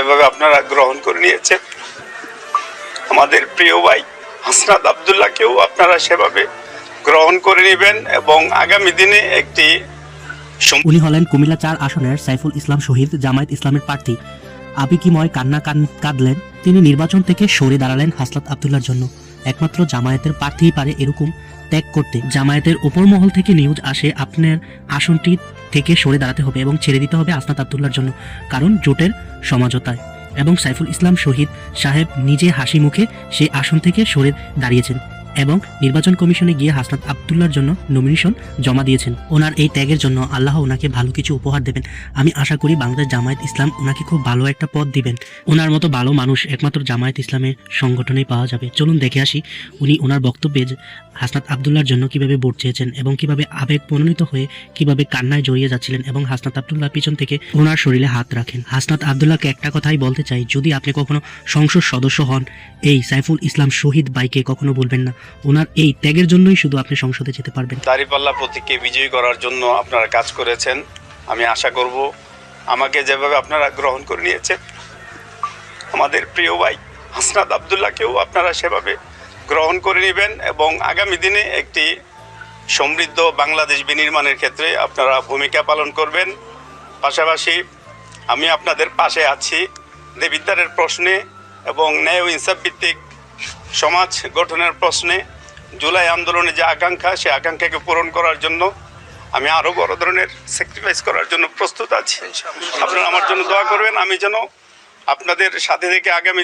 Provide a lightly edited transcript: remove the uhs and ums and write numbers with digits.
যেভাবে আপনারা গ্রহণ করে নিয়েছেন, আমাদের প্রিয় ভাই হাসনাত আব্দুল্লাহকেও আপনারা সেভাবে গ্রহণ করে নেবেন এবং আগামী দিনে একটি উনি হলেন কুমিল্লা ৪ আসনের সাইফুল ইসলাম শহীদ, জামায়াত ইসলামের প্রার্থী। আবেগময় কান্না কাঁদলেন। তিনি নির্বাচন থেকে সরে দাঁড়ালেন হাসনাত আব্দুল্লাহর জন্য। একমাত্র জামায়াতের প্রার্থীই পারে এরকম ত্যাগ করতে। জামায়াতের উপর মহল থেকে নিউজ আসে আপনার আসনটি থেকে সরে দাঁড়াতে হবে এবং ছেড়ে দিতে হবে হাসনাত আব্দুল্লাহর জন্য, কারণ জোটের সমঝোতায়। এবং সাইফুল ইসলাম শহীদ সাহেব নিজে হাসি মুখে সেই আসন থেকে সরে দাঁড়িয়েছেন এবং নির্বাচন কমিশনে গিয়ে হাসনাত আব্দুল্লাহর জন্য নমিনেশন জমা দিয়েছেন। ওনার এই ত্যাগের জন্য আল্লাহ ওনাকে ভালো কিছু উপহার দেবেন। আমি আশা করি বাংলাদেশ জামায়াত ইসলাম ওনাকে খুব ভালো একটা পদ দিবেন। ওনার মতো ভালো মানুষ একমাত্র জামায়াত ইসলামের সংগঠনেই পাওয়া যাবে। চলুন দেখে আসি উনি ওনার বক্তব্যে হাসনাত আব্দুল্লাহর জন্য কিভাবে ভোট চেয়েছেন এবং কিভাবে আবেগ প্রণোদিত হয়ে কিভাবে কান্নায় জড়িয়ে যাচ্ছিলেন এবং হাসনাত আব্দুল্লাহ পিছন থেকে ওনার শরীরে হাত রাখেন। হাসনাত আব্দুল্লাহকে একটা কথাই বলতে চাই, যদি আপনি কখনো সংসদ সদস্য হন, এই সাইফুল ইসলাম শহীদ ভাইকে কখনো বলবেন না। ওনার এই ত্যাগের জন্যই শুধু আপনি সংসদে যেতে পারবেন। দাঁড়িপাল্লা প্রতীককে বিজয়ী করার জন্য আপনারা কাজ করেছেন। আমি আশা করব আমাকে যেভাবে আপনারা গ্রহণ করে নিয়েছেন, আমাদের প্রিয় ভাই হাসনাত আব্দুল্লাহকেও আপনারা সেভাবে গ্রহণ করে নেবেন এবং আগামী দিনে একটি সমৃদ্ধ বাংলাদেশ বিনির্মাণের ক্ষেত্রে আপনারা ভূমিকা পালন করবেন। পাশাপাশি আমি আপনাদের পাশে আছি দেবিদ্বারের প্রশ্নে এবং ন্যায় ও ইনসাফ ভিত্তিক সমাজ গঠনের প্রশ্নে। জুলাই আন্দোলনে যে আকাঙ্ক্ষা, সে আকাঙ্ক্ষাকে পূরণ করার জন্য আমি আরও বড় ধরনের স্যাক্রিফাইস করার জন্য প্রস্তুত আছি। আপনারা আমার জন্য দোয়া করবেন, আমি যেন আপনাদের সাথে থেকে আগামী